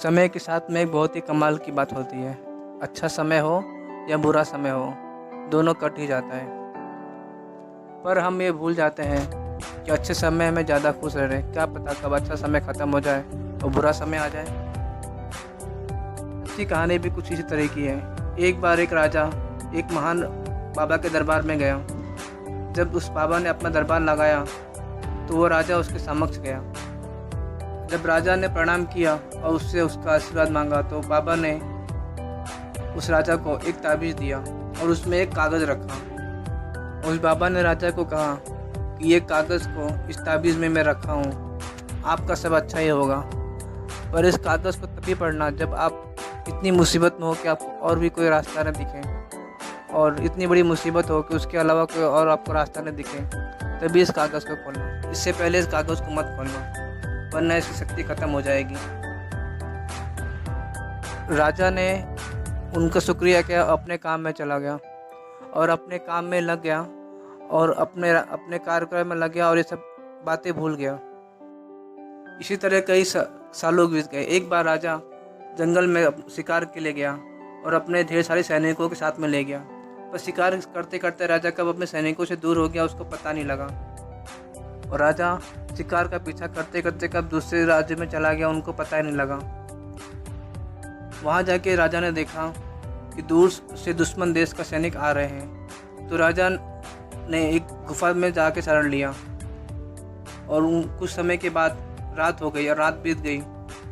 समय के साथ में एक बहुत ही कमाल की बात होती है। अच्छा समय हो या बुरा समय हो, दोनों कट ही जाता है। पर हम ये भूल जाते हैं कि अच्छे समय में ज़्यादा खुश रह रहे, क्या पता कब अच्छा समय ख़त्म हो जाए और बुरा समय आ जाए। इसकी कहानी भी कुछ इसी तरह की है। एक बार एक राजा एक महान बाबा के दरबार में गया। जब उस बाबा ने अपना दरबार लगाया तो वो राजा उसके समक्ष गया। जब राजा ने प्रणाम किया और उससे उसका आशीर्वाद मांगा तो बाबा ने उस राजा को एक ताबीज़ दिया और उसमें एक कागज़ रखा। उस बाबा ने राजा को कहा कि ये कागज़ को इस ताबीज़ में मैं रखा हूँ, आपका सब अच्छा ही होगा। पर इस कागज़ को तभी पढ़ना जब आप इतनी मुसीबत में हो कि आपको और भी कोई रास्ता न दिखे, और इतनी बड़ी मुसीबत हो कि उसके अलावा कोई और आपको रास्ता न दिखे, तभी इस कागज़ को खोलना। इससे पहले इस कागज़ को मत खोलना, वरना इसकी शक्ति ख़त्म हो जाएगी। राजा ने उनका शुक्रिया किया, अपने काम में चला गया और अपने काम में लग गया और अपने कार्यक्रम में लग गया और ये सब बातें भूल गया। इसी तरह कई सालों बीत गए। एक बार राजा जंगल में शिकार के लिए गया और अपने ढेर सारे सैनिकों के साथ में ले गया। पर शिकार करते करते राजा कब अपने सैनिकों से दूर हो गया उसको पता नहीं लगा, और राजा शिकार का पीछा करते करते कब दूसरे राज्य में चला गया उनको पता ही नहीं लगा। वहाँ जाके राजा ने देखा कि दूर से दुश्मन देश का सैनिक आ रहे हैं। तो राजा ने एक गुफा में जाके शरण लिया और कुछ समय के बाद रात हो गई और रात बीत गई।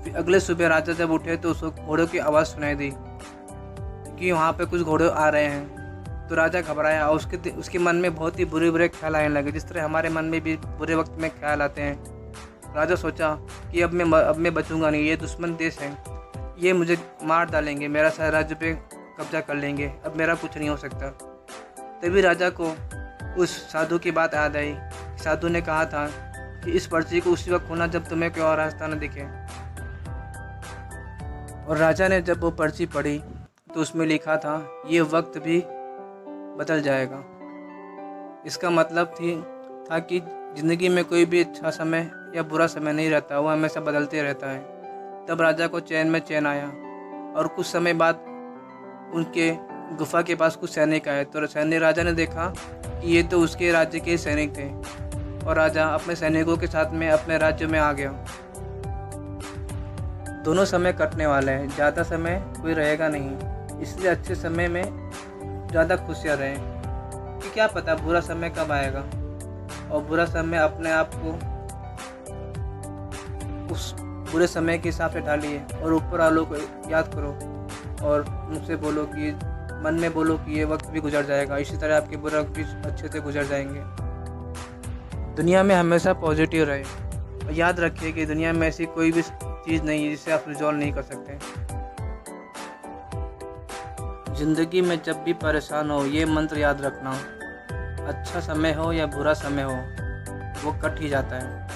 फिर अगले सुबह राजा जब उठे तो उसको घोड़ों की आवाज़ सुनाई दी कि वहाँ पे कुछ घोड़े आ रहे हैं। तो राजा घबराया और उसके मन में बहुत ही बुरे बुरे ख्याल आने लगे, जिस तरह हमारे मन में भी बुरे वक्त में ख्याल आते हैं। राजा सोचा कि अब मैं बचूंगा नहीं, ये दुश्मन देश है, ये मुझे मार डालेंगे, मेरा सारा राज्य पे कब्जा कर लेंगे, अब मेरा कुछ नहीं हो सकता। तभी राजा को उस साधु की बात याद आई। साधु ने कहा था कि इस पर्ची को उसी वक्त खोलना जब तुम्हें कोई और रास्ता न दिखे। और राजा ने जब वो पर्ची पढ़ी तो उसमें लिखा था ये वक्त भी बदल जाएगा। इसका मतलब था कि ज़िंदगी में कोई भी अच्छा समय या बुरा समय नहीं रहता, वो हमेशा बदलते रहता है। तब राजा को चैन में चैन आया और कुछ समय बाद उनके गुफा के पास कुछ सैनिक आए। तो राजा ने देखा कि ये तो उसके राज्य के सैनिक थे और राजा अपने सैनिकों के साथ में अपने राज्य में आ गया। दोनों समय कटने वाले हैं, ज़्यादा समय कोई रहेगा नहीं, इसलिए अच्छे समय में ज़्यादा खुशियाँ रहें कि क्या पता बुरा समय कब आएगा। और बुरा समय अपने आप को उस बुरे समय के हिसाब से ढालिए और ऊपर वालों को याद करो और उनसे बोलो कि मन में बोलो कि ये वक्त भी गुजर जाएगा। इसी तरह आपके बुरे वक्त भी अच्छे से गुजर जाएंगे। दुनिया में हमेशा पॉजिटिव रहे और याद रखिए कि दुनिया में ऐसी कोई भी चीज़ नहीं है जिसे आप रिजॉल्व नहीं कर सकते। ज़िंदगी में जब भी परेशान हो ये मंत्र याद रखना, अच्छा समय हो या बुरा समय हो वो कट ही जाता है।